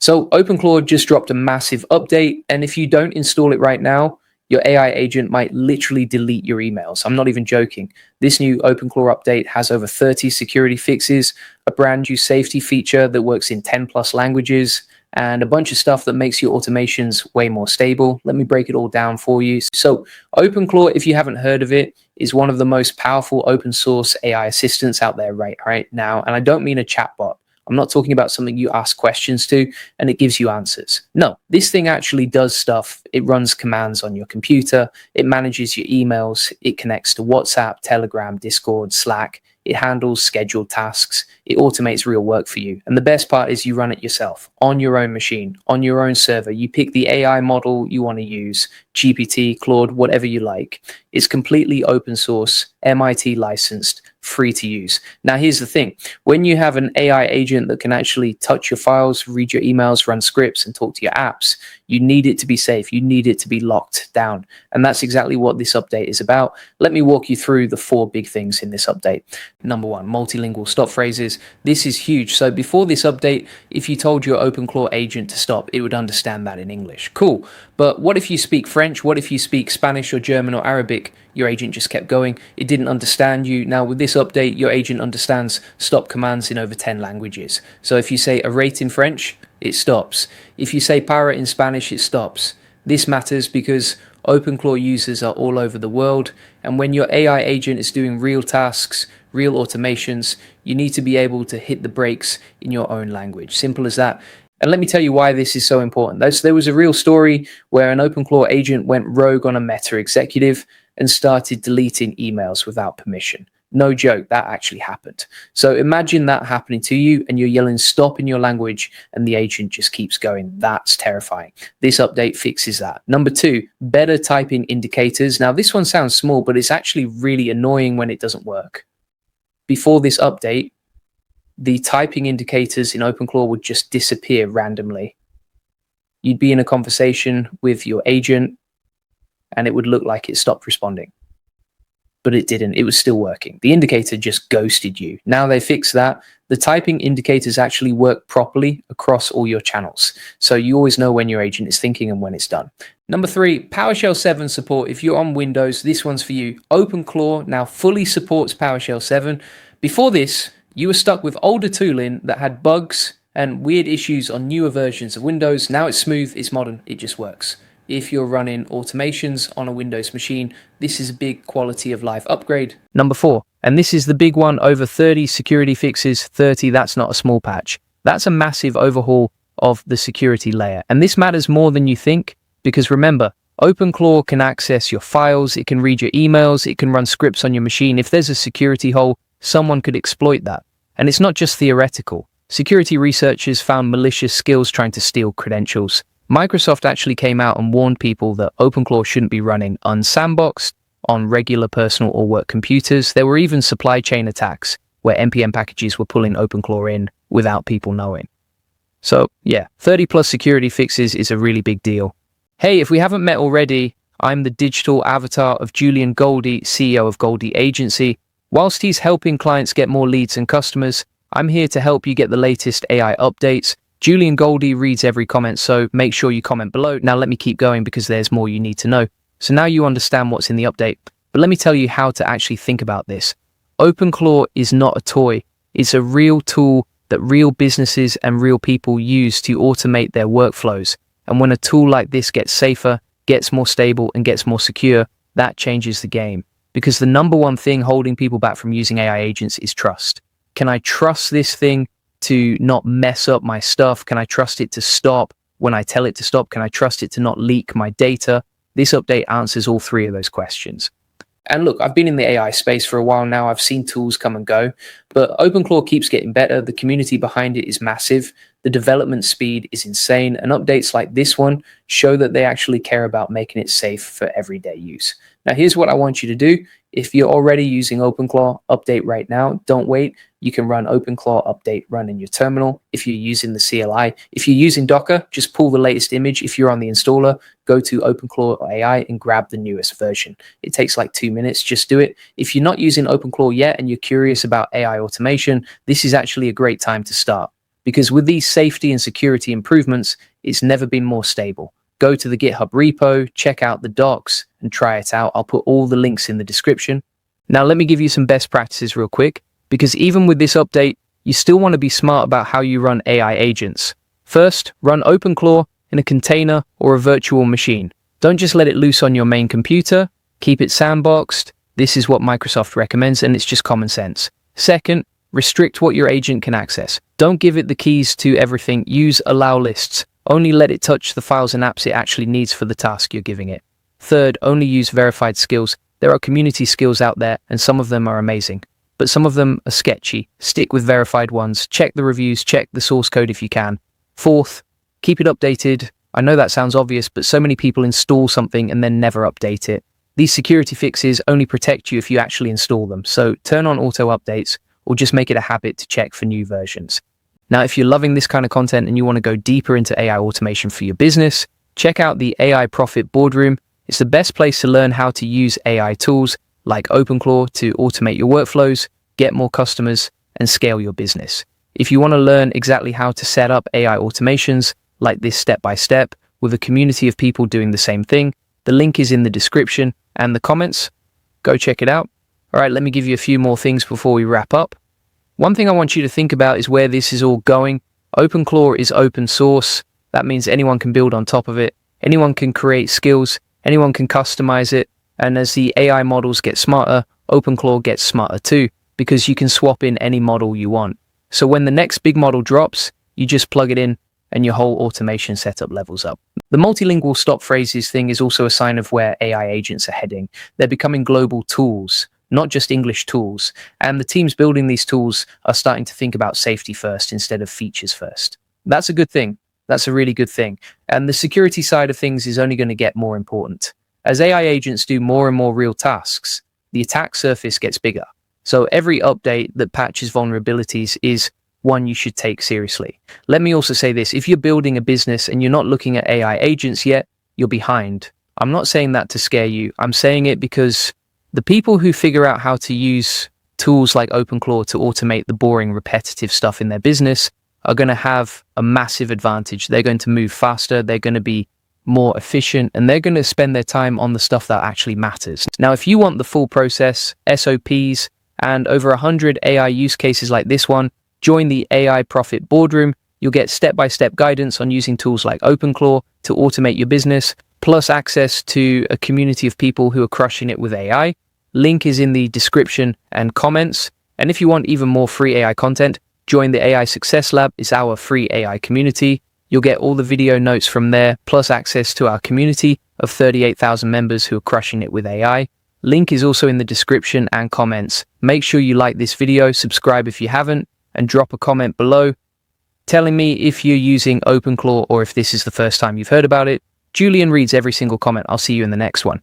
So OpenClaw just dropped a massive update, and if you don't install it right now, your AI agent might literally delete your emails. I'm not even joking. This new OpenClaw update has over 30 security fixes, a brand new safety feature that works in 10 plus languages, and a bunch of stuff that makes your automations way more stable. Let me break it all down for you. So OpenClaw, if you haven't heard of it, is one of the most powerful open source AI assistants out there right now. And I don't mean a chatbot. I'm not talking about something you ask questions to and it gives you answers. No, this thing actually does stuff. It runs commands on your computer. It manages your emails. It connects to WhatsApp, Telegram, Discord, Slack. It handles scheduled tasks. It automates real work for you. And the best part is you run it yourself on your own machine, on your own server. You pick the AI model you want to use, GPT, Claude, whatever you like. It's completely open source, MIT licensed, free to use. Now, here's the thing. When you have an AI agent that can actually touch your files, read your emails, run scripts, and talk to your apps, you need it to be safe. You need it to be locked down. And that's exactly what this update is about. Let me walk you through the 4 big things in this update. Number 1, multilingual stop phrases. This is huge. So before this update, if you told your OpenClaw agent to stop, it would understand that in English. Cool. But what if you speak French? What if you speak Spanish or German or Arabic? Your agent just kept going. It didn't understand you. Now with this update, your agent understands stop commands in over 10 languages. So if you say arrête in French, it stops. If you say para in Spanish, it stops. This matters because OpenClaw users are all over the world. And when your AI agent is doing real tasks, real automations, you need to be able to hit the brakes in your own language. Simple as that. And let me tell you why this is so important. There was a real story where an OpenClaw agent went rogue on a Meta executive and started deleting emails without permission. No joke, that actually happened. So imagine that happening to you and you're yelling stop in your language and the agent just keeps going. That's terrifying. This update fixes that. Number 2, better typing indicators. Now this one sounds small, but it's actually really annoying when it doesn't work. Before this update, the typing indicators in OpenClaw would just disappear randomly. You'd be in a conversation with your agent and it would look like it stopped responding. But it didn't. It was still working. The indicator just ghosted you. Now they fixed that. The typing indicators actually work properly across all your channels. So you always know when your agent is thinking and when it's done. Number 3, PowerShell 7 support. If you're on Windows, this one's for you. OpenClaw now fully supports PowerShell 7. Before this, you were stuck with older tooling that had bugs and weird issues on newer versions of Windows. Now it's smooth, it's modern, it just works. If you're running automations on a Windows machine, this is a big quality of life upgrade. Number 4, and this is the big one, over 30 security fixes. 30, that's not a small patch. That's a massive overhaul of the security layer. And this matters more than you think, because remember, OpenClaw can access your files, it can read your emails, it can run scripts on your machine. If there's a security hole, someone could exploit that. And it's not just theoretical. Security researchers found malicious skills trying to steal credentials. Microsoft actually came out and warned people that OpenClaw shouldn't be running unsandboxed on regular personal or work computers. There were even supply chain attacks where NPM packages were pulling OpenClaw in without people knowing. So yeah, 30 plus security fixes is a really big deal. Hey, if we haven't met already, I'm the digital avatar of Julian Goldie, CEO of Goldie Agency. Whilst he's helping clients get more leads and customers, I'm here to help you get the latest AI updates. Julian Goldie reads every comment, so make sure you comment below. Now let me keep going because there's more you need to know. So now you understand what's in the update, but let me tell you how to actually think about this. OpenClaw is not a toy. It's a real tool that real businesses and real people use to automate their workflows. And when a tool like this gets safer, gets more stable, and gets more secure, that changes the game. Because the number one thing holding people back from using AI agents is trust. Can I trust this thing to not mess up my stuff? Can I trust it to stop when I tell it to stop? Can I trust it to not leak my data? This update answers all 3 of those questions. And look, I've been in the AI space for a while now. I've seen tools come and go, but OpenClaw keeps getting better. The community behind it is massive. The development speed is insane. And updates like this one show that they actually care about making it safe for everyday use. Now, here's what I want you to do. If you're already using OpenClaw, update right now. Don't wait. You can run OpenClaw update run in your terminal. If you're using the CLI, if you're using Docker, just pull the latest image. If you're on the installer, go to OpenClaw AI and grab the newest version. It takes like 2 minutes. Just do it. If you're not using OpenClaw yet and you're curious about AI automation, this is actually a great time to start. because with these safety and security improvements, it's never been more stable. Go to the GitHub repo, check out the docs, and try it out. I'll put all the links in the description. Now, let me give you some best practices real quick, because even with this update, you still want to be smart about how you run AI agents. First, run OpenClaw in a container or a virtual machine. Don't just let it loose on your main computer. Keep it sandboxed. This is what Microsoft recommends, and it's just common sense. Second, restrict what your agent can access. Don't give it the keys to everything. Use allow lists. Only let it touch the files and apps it actually needs for the task you're giving it. Third, only use verified skills. There are community skills out there, and some of them are amazing, but some of them are sketchy. Stick with verified ones. Check the reviews, check the source code if you can. Fourth, keep it updated. I know that sounds obvious, but so many people install something and then never update it. These security fixes only protect you if you actually install them, so turn on auto updates or just make it a habit to check for new versions. Now, if you're loving this kind of content and you want to go deeper into AI automation for your business, check out the AI Profit Boardroom. It's the best place to learn how to use AI tools like OpenClaw to automate your workflows, get more customers, and scale your business. If you want to learn exactly how to set up AI automations like this step by step with a community of people doing the same thing, the link is in the description and the comments. Go check it out. All right, let me give you a few more things before we wrap up. One thing I want you to think about is where this is all going. OpenClaw is open source. That means anyone can build on top of it. Anyone can create skills. Anyone can customize it. And as the AI models get smarter, OpenClaw gets smarter too, because you can swap in any model you want. So when the next big model drops, you just plug it in and your whole automation setup levels up. The multilingual stop phrases thing is also a sign of where AI agents are heading. They're becoming global tools, not just English tools. And the teams building these tools are starting to think about safety first instead of features first. That's a good thing. That's a really good thing. And the security side of things is only going to get more important. As AI agents do more and more real tasks, the attack surface gets bigger. So every update that patches vulnerabilities is one you should take seriously. Let me also say this, if you're building a business and you're not looking at AI agents yet, you're behind. I'm not saying that to scare you. I'm saying it because the people who figure out how to use tools like OpenClaw to automate the boring, repetitive stuff in their business are going to have a massive advantage. They're going to move faster, they're going to be more efficient, and they're going to spend their time on the stuff that actually matters. Now, if you want the full process, SOPs, and over 100 AI use cases like this one, join the AI Profit Boardroom. You'll get step-by-step guidance on using tools like OpenClaw to automate your business, plus access to a community of people who are crushing it with AI. Link is in the description and comments. And if you want even more free AI content, join the AI Success Lab. It's our free AI community. You'll get all the video notes from there, plus access to our community of 38,000 members who are crushing it with AI. Link is also in the description and comments. Make sure you like this video, subscribe if you haven't, and drop a comment below telling me if you're using OpenClaw or if this is the first time you've heard about it. Julian reads every single comment. I'll see you in the next one.